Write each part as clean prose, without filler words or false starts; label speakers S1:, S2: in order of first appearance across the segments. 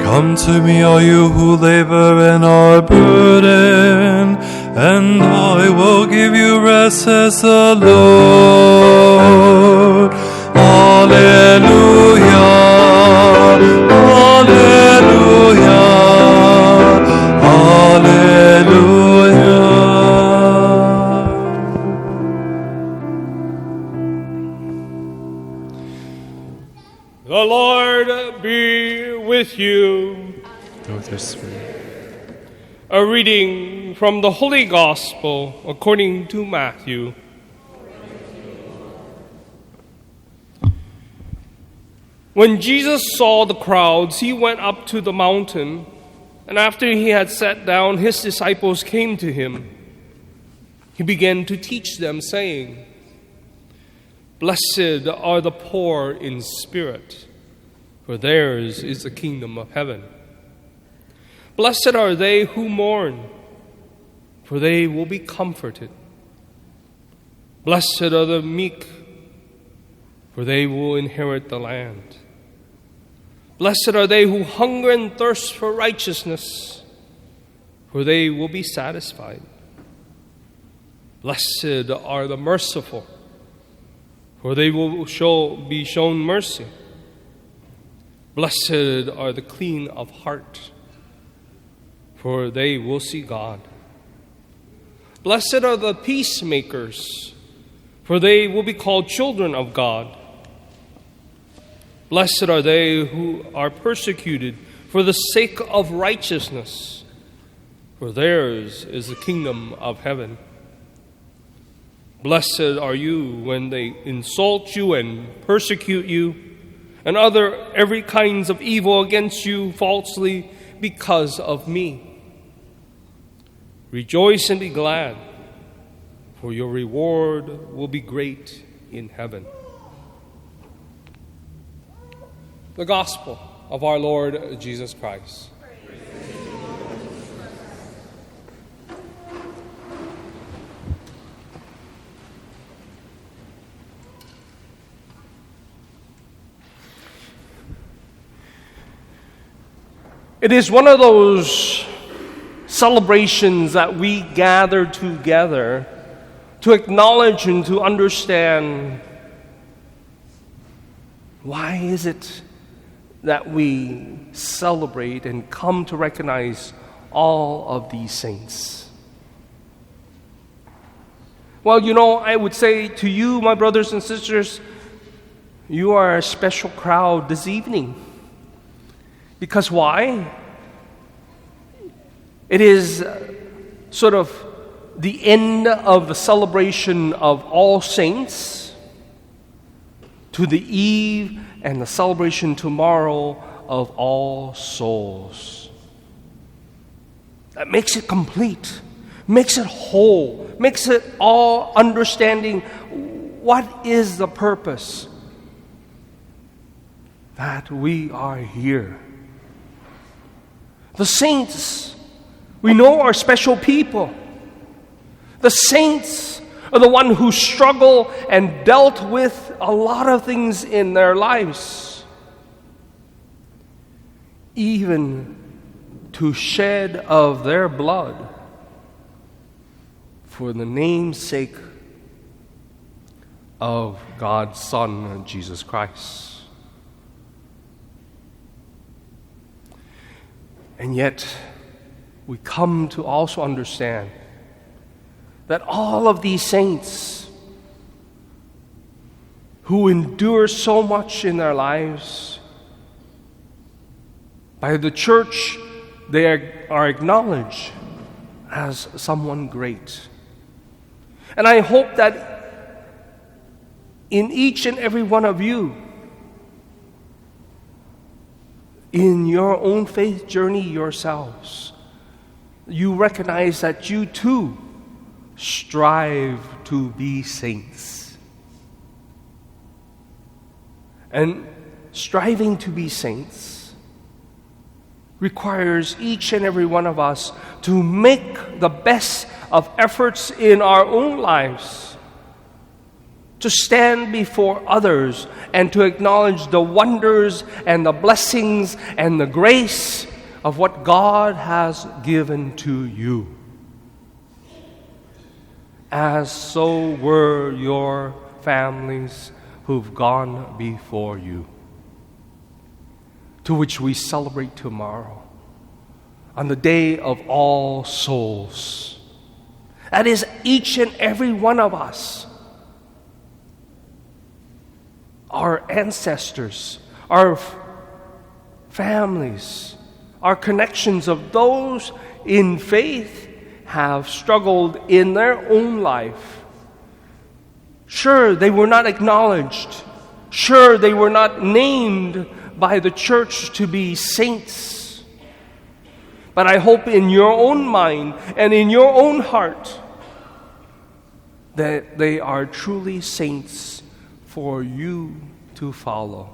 S1: Come to me, all you who labor and are burdened, and I will give you rest, says the Lord. Alleluia, alleluia, alleluia.
S2: The Lord be with you.
S1: And with your spirit.
S2: A reading from the Holy Gospel according to Matthew. When Jesus saw the crowds, he went up to the mountain, and after he had sat down, his disciples came to him. He began to teach them, saying, "Blessed are the poor in spirit, for theirs is the kingdom of heaven. Blessed are they who mourn, for they will be comforted. Blessed are the meek, for they will inherit the land. Blessed are they who hunger and thirst for righteousness, for they will be satisfied. Blessed are the merciful, for they will be shown mercy. Blessed are the clean of heart, for they will see God. Blessed are the peacemakers, for they will be called children of God. Blessed are they who are persecuted for the sake of righteousness, for theirs is the kingdom of heaven. Blessed are you when they insult you and persecute you, and utter every kinds of evil against you falsely because of me. Rejoice and be glad, for your reward will be great in heaven." The Gospel of our Lord Jesus Christ. It is one of those celebrations that we gather together to acknowledge and to understand why is it that we celebrate and come to recognize all of these saints. Well, I would say to you, my brothers and sisters, you are a special crowd this evening. Because why? It is sort of the end of the celebration of All Saints to the eve and the celebration tomorrow of All Souls. That makes it complete, makes it whole, makes it all understanding what is the purpose that we are here. The saints, we know, are special people. The saints are the one who struggle and dealt with a lot of things in their lives, even to shed of their blood for the name's sake of God's Son, Jesus Christ. And yet, we come to also understand that all of these saints who endure so much in their lives, by the church, they are acknowledged as someone great. And I hope that in each and every one of you, in your own faith journey yourselves, you recognize that you too strive to be saints. And striving to be saints requires each and every one of us to make the best of efforts in our own lives, to stand before others and to acknowledge the wonders and the blessings and the grace of what God has given to you. As so were your families who've gone before you, to which we celebrate tomorrow, on the day of all souls. That is each and every one of us, our ancestors, our families, our connections of those in faith have struggled in their own life. Sure, they were not acknowledged. Sure, they were not named by the church to be saints. But I hope in your own mind and in your own heart that they are truly saints for you to follow.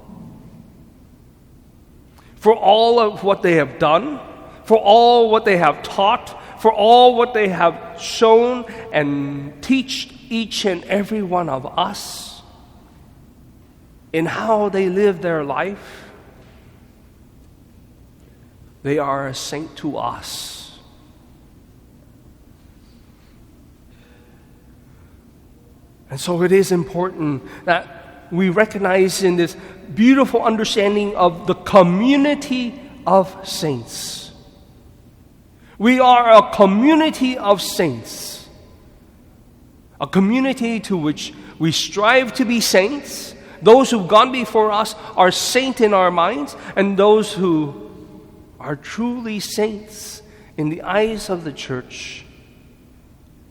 S2: For all of what they have done, for all what they have taught, for all what they have shown and teach each and every one of us in how they live their life, they are a saint to us. And so it is important that we recognize in this beautiful understanding of the community of saints. We are a community of saints, a community to which we strive to be saints. Those who've gone before us are saints in our minds, and those who are truly saints in the eyes of the church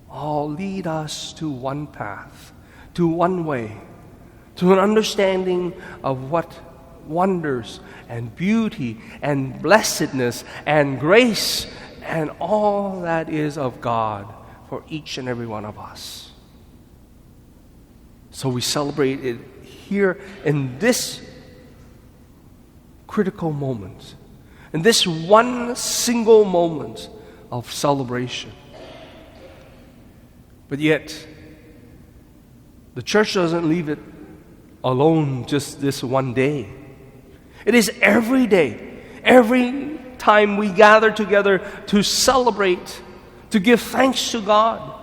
S2: all lead us to one path, to one way, to an understanding of what wonders and beauty and blessedness and grace and all that is of God for each and every one of us. So we celebrate it here in this critical moment, in this one single moment of celebration. But yet, the church doesn't leave it alone just this one day. It is every day, every time we gather together to celebrate, to give thanks to God,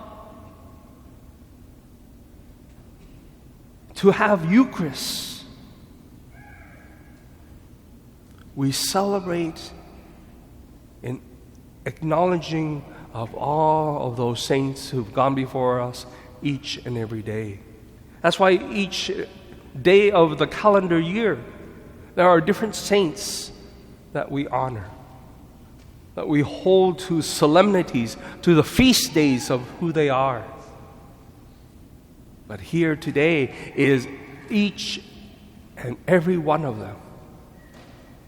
S2: to have Eucharist. We celebrate in acknowledging of all of those saints who've gone before us each and every day. That's why each day of the calendar year, there are different saints that we honor, that we hold to solemnities, to the feast days of who they are. But here today is each and every one of them.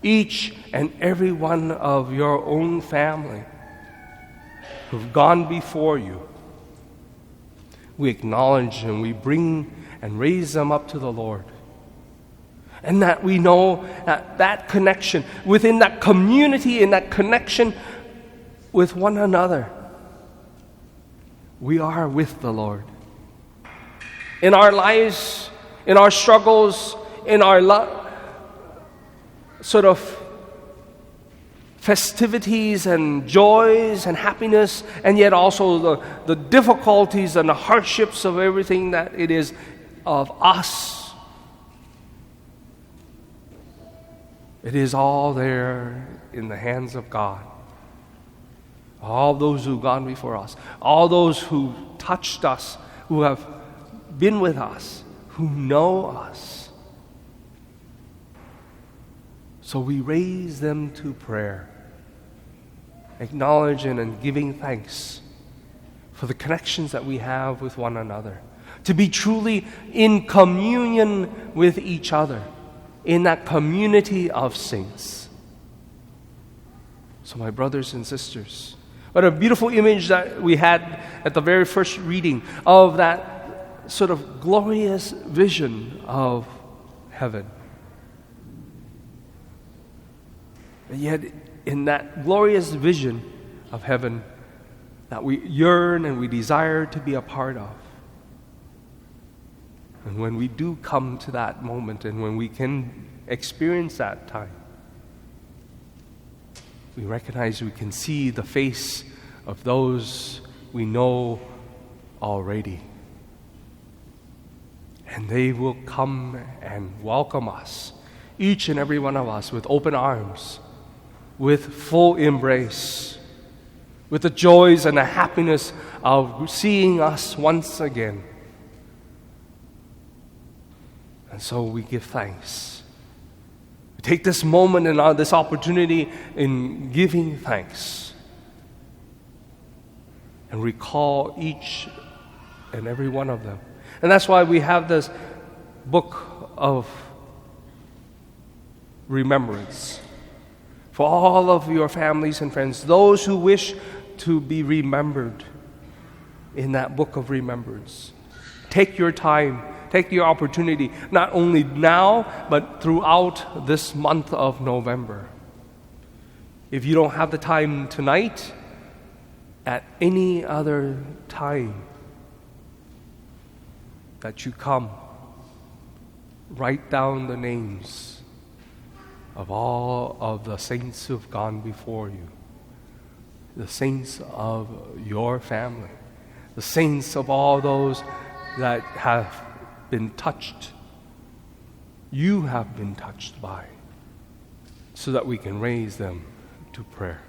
S2: Each and every one of your own family who've gone before you. We acknowledge and we bring and raise them up to the Lord. And that we know that that connection, within that community, in that connection with one another, we are with the Lord. In our lives, in our struggles, in our sort of festivities and joys and happiness, and yet also the difficulties and the hardships of everything that it is of us. It is all there in the hands of God. All those who've gone before us, all those who touched us, who have been with us, who know us. So we raise them to prayer, acknowledging and giving thanks for the connections that we have with one another, to be truly in communion with each other, in that community of saints. So my brothers and sisters, what a beautiful image that we had at the very first reading of that sort of glorious vision of heaven. And yet, in that glorious vision of heaven that we yearn and we desire to be a part of. And when we do come to that moment and when we can experience that time, we recognize we can see the face of those we know already. And they will come and welcome us, each and every one of us, with open arms, with full embrace, with the joys and the happiness of seeing us once again. And so we give thanks. We take this moment and this opportunity in giving thanks and recall each and every one of them. And that's why we have this book of remembrance for all of your families and friends, those who wish to be remembered in that book of remembrance. Take your time, take your opportunity, not only now, but throughout this month of November. If you don't have the time tonight, at any other time that you come, write down the names of all of the saints who have gone before you, the saints of your family, the saints of all those that have been touched, you have been touched by, so that we can raise them to prayer.